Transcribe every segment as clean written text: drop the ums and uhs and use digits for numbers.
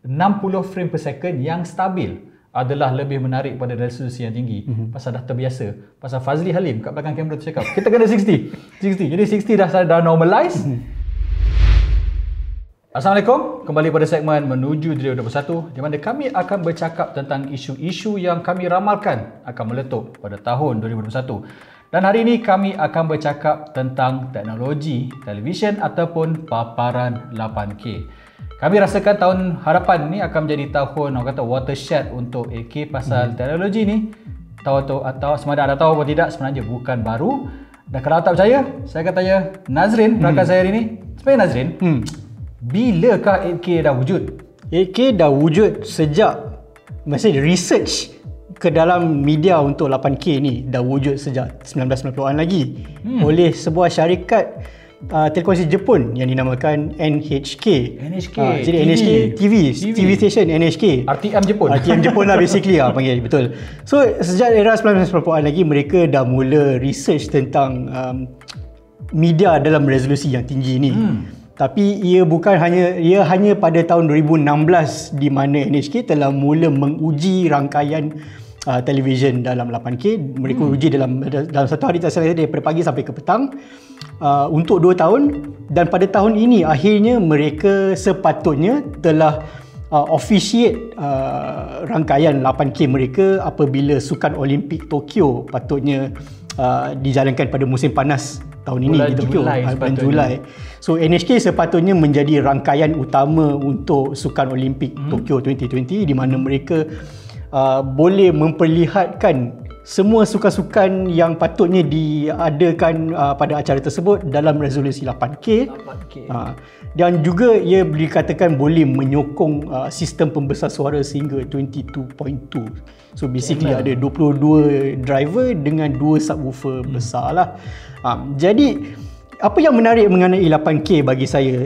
60 frame per second yang stabil adalah lebih menarik pada resolusi yang tinggi. Pasal dah terbiasa. Pasal Fazli Halim kat belakang kamera tu cakap, kita kena 60. Jadi 60 dah normalize. Assalamualaikum, kembali pada segmen Menuju 2021 di mana kami akan bercakap tentang isu-isu yang kami ramalkan akan meletup pada tahun 2021. Dan hari ini kami akan bercakap tentang teknologi televisyen ataupun paparan 8K. Kami rasakan tahun harapan ni akan menjadi tahun orang kata watershed untuk 8K pasal teknologi ni tahu atau semada anda tahu atau tidak, sebenarnya bukan baru. Dan kalau tak percaya, saya akan tanya Nazrin, rakan saya hari ni. Sebenarnya Nazrin, bilakah 8K dah wujud? 8K dah wujud sejak maksudnya research ke dalam media untuk 8K ni dah wujud sejak 1990-an lagi oleh sebuah syarikat telekomunikasi Jepun yang dinamakan NHK. Jadi NHK TV station NHK. RTM Jepun. RTM Jepun lah basically panggil, betul. So sejak era 1990-an lagi mereka dah mula research tentang media dalam resolusi yang tinggi ni. Tapi ia hanya pada tahun 2016 di mana NHK telah mula menguji rangkaian televisyen dalam 8K. Mereka uji dalam satu hari, tak salah daripada pagi sampai ke petang untuk 2 tahun, dan pada tahun ini akhirnya mereka sepatutnya telah officiate rangkaian 8K mereka apabila Sukan Olimpik Tokyo patutnya dijalankan pada musim panas tahun ini di Tokyo, bulan Julai. So NHK sepatutnya menjadi rangkaian utama untuk Sukan Olimpik Tokyo 2020 di mana mereka boleh memperlihatkan semua sukan-sukan yang patutnya diadakan pada acara tersebut dalam resolusi 8K. Dan juga ia dikatakan boleh menyokong sistem pembesar suara sehingga 22.2. So basically ada 22 driver dengan 2 subwoofer besar lah. Jadi apa yang menarik mengenai 8K bagi saya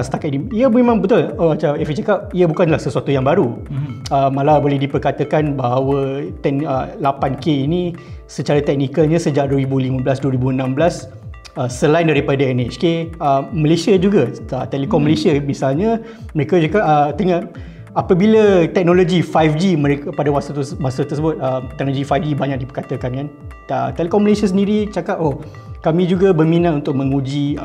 setakat ini, ia memang betul macam Efi cakap, ia bukanlah sesuatu yang baru. Malah boleh diperkatakan bahawa 8K ini secara teknikalnya sejak 2015-2016 selain daripada NHK, Malaysia juga, Telekom Malaysia misalnya, mereka juga tengah apabila teknologi 5G mereka pada masa tersebut, teknologi 5G banyak diperkatakan kan. Telekom Malaysia sendiri cakap, kami juga berminat untuk menguji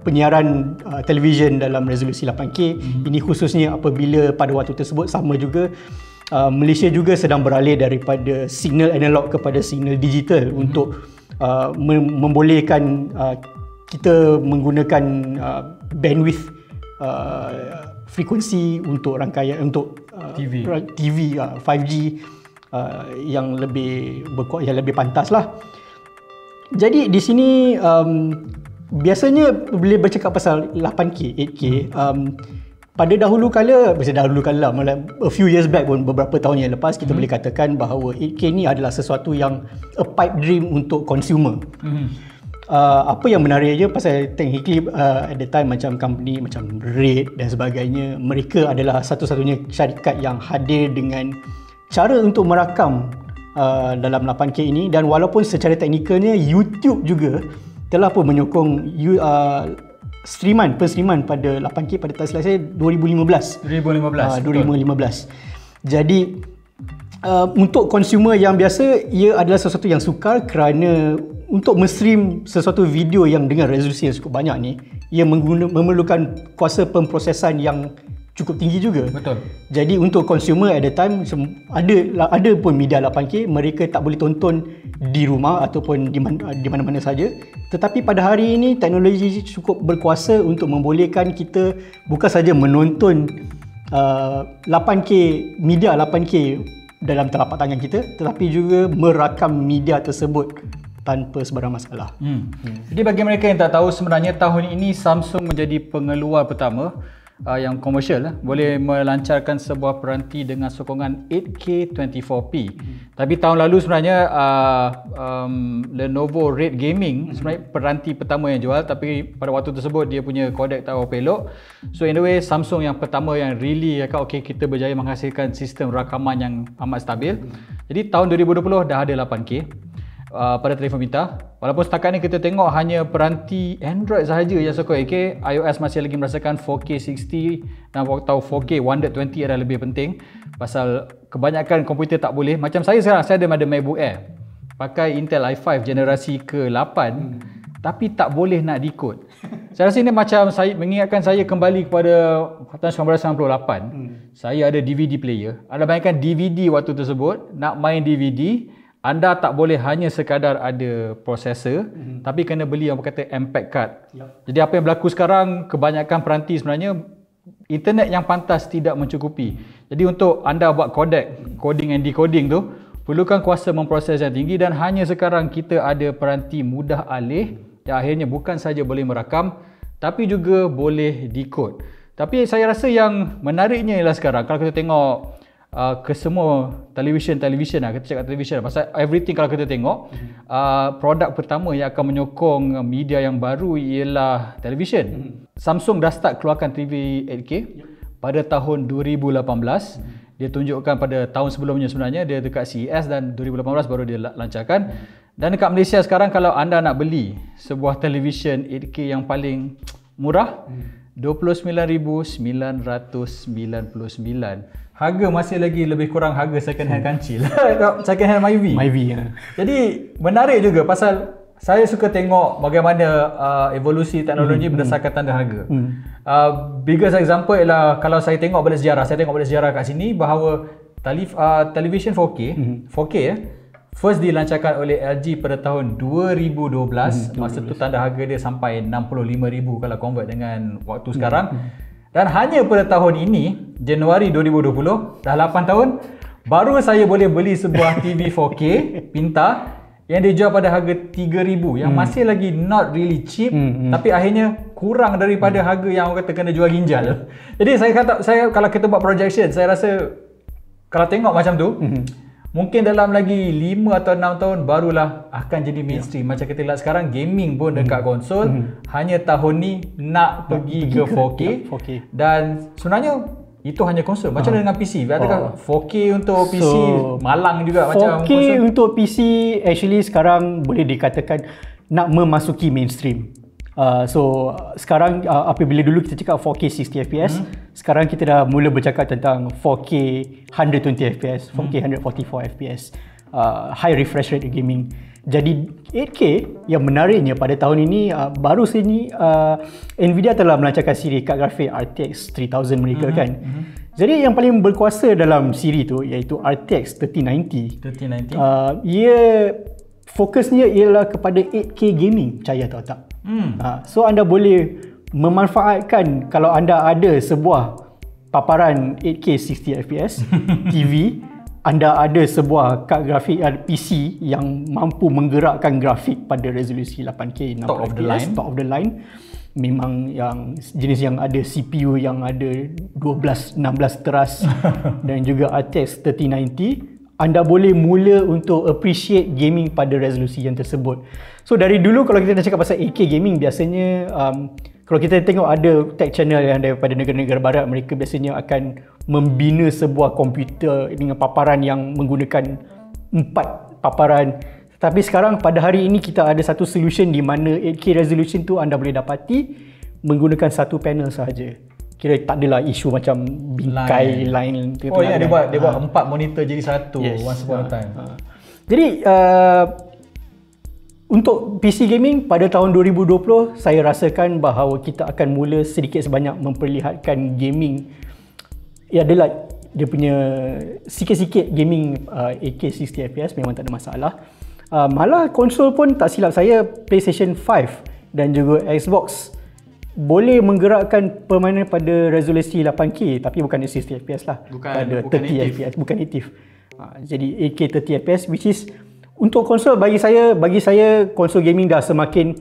penyiaran televisyen dalam resolusi 8K. Ini khususnya apabila pada waktu tersebut sama juga Malaysia juga sedang beralih daripada signal analog kepada signal digital untuk membolehkan kita menggunakan bandwidth frekuensi untuk rangkaian untuk TV 5G yang lebih berkuat, yang lebih pantas lah. Jadi di sini biasanya bila bercakap pasal 8K, 8K, pada dahulu kala malah a few years back pun, beberapa tahun yang lepas, kita boleh katakan bahawa 8K ni adalah sesuatu yang a pipe dream untuk consumer. Apa yang menariknya pasal technically at the time macam company macam RED dan sebagainya, mereka adalah satu-satunya syarikat yang hadir dengan cara untuk merakam dalam 8K ini, dan walaupun secara teknikalnya YouTube juga telah pun menyokong penstreaman pada 8K pada tak silap saya 2015. Jadi untuk consumer yang biasa, ia adalah sesuatu yang sukar kerana untuk men-stream sesuatu video yang dengan resolusi yang cukup banyak ni, ia memerlukan kuasa pemprosesan yang cukup tinggi juga. Betul. Jadi untuk consumer at the time, ada pun media 8K mereka tak boleh tonton di rumah ataupun di mana-mana saja. Tetapi pada hari ini teknologi cukup berkuasa untuk membolehkan kita bukan saja menonton 8K media 8K dalam telapak tangan kita, tetapi juga merakam media tersebut tanpa sebarang masalah. Jadi bagi mereka yang tak tahu, sebenarnya tahun ini Samsung menjadi pengeluar pertama yang komersial boleh melancarkan sebuah peranti dengan sokongan 8K 24p. Tapi tahun lalu sebenarnya Lenovo Red Gaming sebenarnya peranti pertama yang jual, tapi pada waktu tersebut dia punya kodek tak berapa elok. So in the way, Samsung yang pertama yang really kita berjaya menghasilkan sistem rakaman yang amat stabil. Jadi tahun 2020 dah ada 8K. pada telefon pintar. Walaupun setakat ni kita tengok hanya peranti Android sahaja yang sokong 8K, iOS masih lagi merasakan 4K 60 dan tahu 4K 120 adalah lebih penting pasal kebanyakan komputer tak boleh. Macam saya sekarang, saya ada MacBook Air pakai Intel i5 generasi ke-8 tapi tak boleh nak decode. Saya rasa ini macam saya mengingatkan saya kembali kepada tahun 1998. Saya ada DVD player. Anda bayangkan DVD waktu tersebut, nak main DVD, anda tak boleh hanya sekadar ada prosesor, tapi kena beli yang berkata MPEG card. Jadi apa yang berlaku sekarang, kebanyakan peranti sebenarnya internet yang pantas tidak mencukupi. Jadi untuk anda buat coding and decoding tu, perlukan kuasa memproses yang tinggi dan hanya sekarang kita ada peranti mudah alih yang akhirnya bukan saja boleh merakam tapi juga boleh decode. Tapi saya rasa yang menariknya ialah sekarang kalau kita tengok ke semua television lah, kita cakap television pasal everything. Kalau kita tengok produk pertama yang akan menyokong media yang baru ialah television. Samsung dah start keluarkan TV 8K pada tahun 2018. Dia tunjukkan pada tahun sebelumnya sebenarnya, dia dekat CES dan 2018 baru dia lancarkan. Dan dekat Malaysia sekarang kalau anda nak beli sebuah television 8K yang paling murah, 29,999. Harga masih lagi lebih kurang harga second hand kancil. Second hand Myvi. Jadi menarik juga pasal saya suka tengok bagaimana evolusi teknologi berdasarkan tanda harga. Biggest example ialah kalau saya tengok balik sejarah kat sini bahawa television 4K, 4K first dilancarkan oleh LG pada tahun 2012. Masa tu tanda harga dia sampai 65,000 kalau convert dengan waktu sekarang. Dan hanya pada tahun ini, Januari 2020, dah 8 tahun, baru saya boleh beli sebuah TV 4K pintar yang dijual pada harga 3,000 yang masih lagi not really cheap, tapi akhirnya kurang daripada harga yang orang kata kena jual ginjal. Jadi saya kalau kita buat projection, saya rasa kalau tengok macam tu, mungkin dalam lagi 5 atau 6 tahun barulah akan jadi mainstream. Macam kita lihat sekarang gaming pun dekat konsol, hanya tahun ni nak pergi ke 4K. Dan sebenarnya itu hanya konsol. Macam dengan PC. Adakah 4K untuk PC malang juga 4K macam konsol? untuk PC actually sekarang boleh dikatakan nak memasuki mainstream. So sekarang apabila dulu kita cakap 4K 60 fps, sekarang kita dah mula bercakap tentang 4K 120 fps, 4K 144 fps, high refresh rate gaming. Jadi 8K yang menariknya pada tahun ini baru sini Nvidia telah melancarkan siri kad grafik RTX 3000 mereka kan. Jadi yang paling berkuasa dalam siri tu iaitu RTX 3090. Ia fokusnya ialah kepada 8K gaming, percaya atau tak. So anda boleh memanfaatkan kalau anda ada sebuah paparan 8K 60 fps TV, anda ada sebuah kad grafik PC yang mampu menggerakkan grafik pada resolusi 8K 60 fps, top of the line. Memang yang jenis yang ada CPU yang ada 12, 16 teras dan juga RTX 3090, anda boleh mula untuk appreciate gaming pada resolusi yang tersebut. So dari dulu kalau kita nak cakap pasal 8K gaming, biasanya kalau kita tengok ada tech channel yang daripada negara-negara barat, mereka biasanya akan membina sebuah komputer dengan paparan yang menggunakan 4 paparan. Tapi sekarang pada hari ini kita ada satu solution di mana 8K resolution tu anda boleh dapati menggunakan satu panel sahaja. Kira tak adalah isu macam bingkai line. Oh ya, dia buat 4 monitor jadi satu, once upon a time. Jadi untuk PC gaming pada tahun 2020, saya rasakan bahawa kita akan mula sedikit sebanyak memperlihatkan gaming. Ya adalah dia punya sikit-sikit gaming 8K 60 fps memang tak ada masalah. Malah konsol pun tak silap saya, PlayStation 5 dan juga Xbox boleh menggerakkan permainan pada resolusi 8K tapi bukan 60 fps lah, pada 30 fps, bukan native. Jadi 8K 30 fps, which is untuk konsol bagi saya konsol gaming dah semakin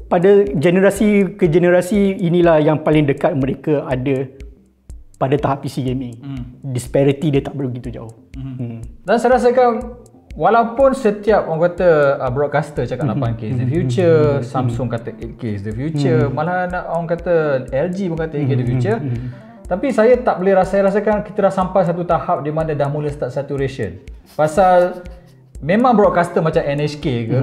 pada generasi ke generasi inilah yang paling dekat mereka ada pada tahap PC gaming. Disparity dia tak begitu jauh. Dan saya rasakan walaupun setiap orang kata broadcaster cakap 8K is the future, Samsung kata 8K is the future, malah orang kata LG pun kata 8K is the future. Tapi saya tak boleh rasakan kita dah sampai satu tahap di mana dah mula start saturation. Pasal memang broadcaster macam NHK ke,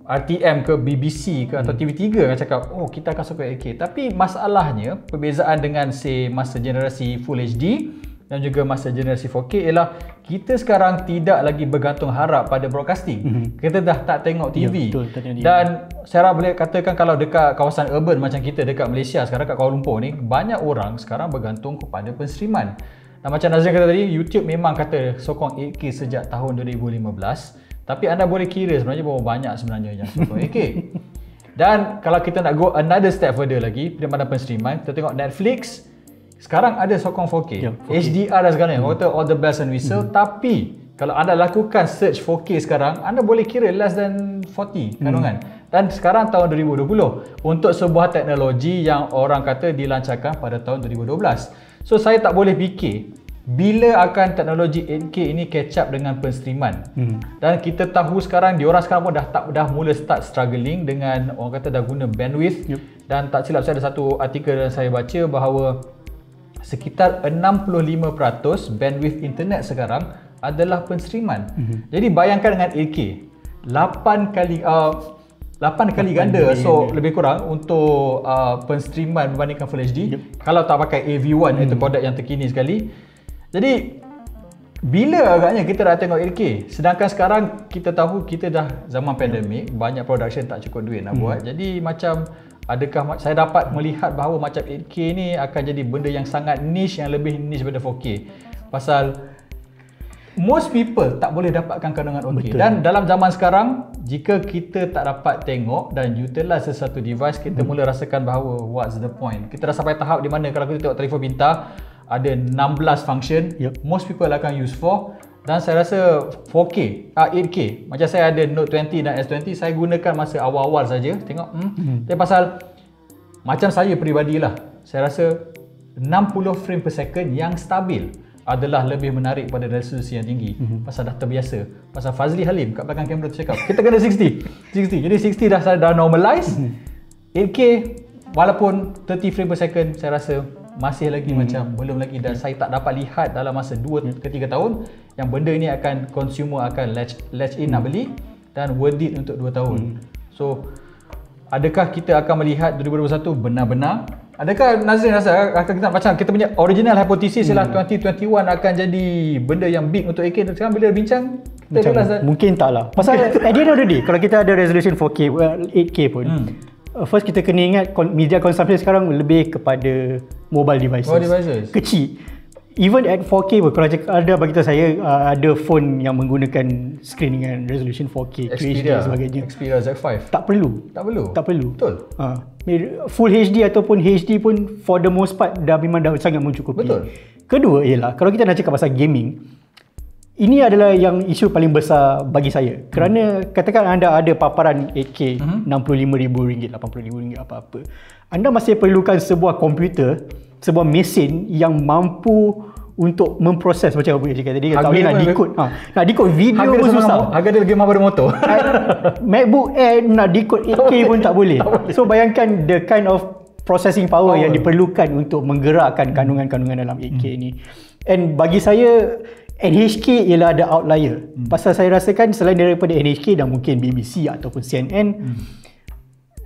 RTM ke, BBC ke atau TV3 akan cakap, oh kita akan support 8K. Tapi masalahnya, perbezaan dengan say masa generasi Full HD dan juga masa generasi 4K ialah kita sekarang tidak lagi bergantung harap pada broadcasting. Kita dah tak tengok TV. Ya, betul, dan saya boleh katakan kalau dekat kawasan urban macam kita dekat Malaysia sekarang kat Kuala Lumpur ni, banyak orang sekarang bergantung kepada penstreaman. Dan macam Nazrin kata tadi, YouTube memang kata sokong 8K sejak tahun 2015. Tapi anda boleh kira sebenarnya berapa banyak sebenarnya yang sokong 8K. Dan kalau kita nak go another step further lagi, daripada penstreaman, kita tengok Netflix sekarang ada sokong 4K, 4K. HDR dan segalanya, kata all the bells and whistle. Tapi kalau anda lakukan search 4K sekarang, anda boleh kira less than 40 kandungan. Dan sekarang tahun 2020 untuk sebuah teknologi yang orang kata dilancarkan pada tahun 2012. So saya tak boleh fikir bila akan teknologi 8K ini catch up dengan penstreaman. Dan kita tahu sekarang diorang sekarang pun dah mula start struggling dengan orang kata dah guna bandwidth. Dan tak silap saya ada satu artikel yang saya baca bahawa sekitar 65% bandwidth internet sekarang adalah penstreaman. Jadi bayangkan dengan 8K 8 kali ganda, so lebih kurang untuk penstreaman berbandingkan Full HD. Kalau tak pakai AV1 itu kodek yang terkini sekali. Jadi bila agaknya kita dah tengok 8K, sedangkan sekarang kita tahu kita dah zaman pandemik, banyak production tak cukup duit nak buat. Jadi macam adakah saya dapat melihat bahawa macam 8K ni akan jadi benda yang sangat niche, yang lebih niche daripada 4K. Pasal most people tak boleh dapatkan kandungan 4K. Dan dalam zaman sekarang, jika kita tak dapat tengok dan utilize sesuatu device, kita mula rasakan bahawa what's the point. Kita dah sampai tahap di mana kalau kita tengok telefon pintar ada 16 function, most people akan use 4. Dan saya rasa 4K, 8K, macam saya ada Note 20 dan S20, saya gunakan masa awal-awal saja. Tengok, tapi pasal macam saya peribadilah, saya rasa 60 frame per second yang stabil adalah lebih menarik pada resolusi yang tinggi. Pasal dah terbiasa. Pasal Fazli Halim kat belakang kamera tu cakap, kita kena 60. Jadi 60 dah normalize. 8K walaupun 30 frame per second, saya rasa masih lagi macam belum lagi, dan saya tak dapat lihat dalam masa 2 ke 3 tahun yang benda ni akan consumer akan latch in nak beli dan worth it untuk 2 tahun. So adakah kita akan melihat 2021 benar-benar, adakah Nazrin rasa akan kita macam kita punya original hypothesis ialah 2021 akan jadi benda yang big untuk 8K. Sekarang bila bincang kita realize mungkin tak lah. Pasal at the end of the day, kalau kita ada resolution 4K, 8K pun, first kita kena ingat media consumption sekarang lebih kepada mobile devices. Kecil. Even at 4K pun, kalau ada bagi tahu saya ada phone yang menggunakan screen dengan resolution 4K, QHD dan sebagainya. Xperia Z5. Tak perlu. Betul. Full HD ataupun HD pun for the most part memang dah sangat mencukupi. Betul. Kedua ialah kalau kita nak cakap pasal gaming, ini adalah yang isu paling besar bagi saya. Kerana katakan anda ada paparan 8K, RM65,000, RM80,000 apa-apa. Anda masih perlukan sebuah komputer, sebuah mesin yang mampu untuk memproses macam apa yang cakap tadi. Tak boleh nak decode. Nak decode video pun susah. Harga dia lagi mahal pada motor. MacBook Air nak decode 8K pun tak boleh. So bayangkan the kind of processing power yang diperlukan untuk menggerakkan kandungan-kandungan dalam 8K ni. And bagi saya NHK ialah ada outlier. Pasal saya rasakan selain daripada NHK dan mungkin BBC ataupun CNN,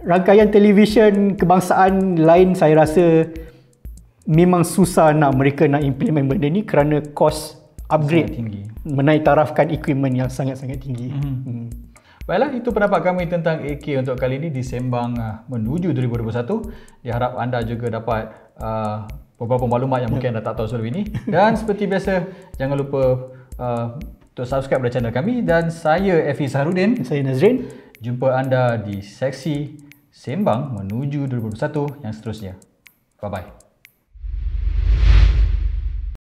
rangkaian televisyen kebangsaan lain saya rasa memang susah mereka nak implement benda ni kerana kos upgrade tinggi, menaik tarafkan equipment yang sangat-sangat tinggi. Baiklah, itu pendapat kami tentang 8K untuk kali ini di Sembang menuju 2021. Diharap anda juga dapat beberapa maklumat yang mungkin anda tak tahu sebelum ini. Dan seperti biasa, jangan lupa untuk subscribe pada channel kami. Dan saya Efi Saharudin. Saya Nazrin. Jumpa anda di seksi Sembang menuju 2021 yang seterusnya. Bye-bye.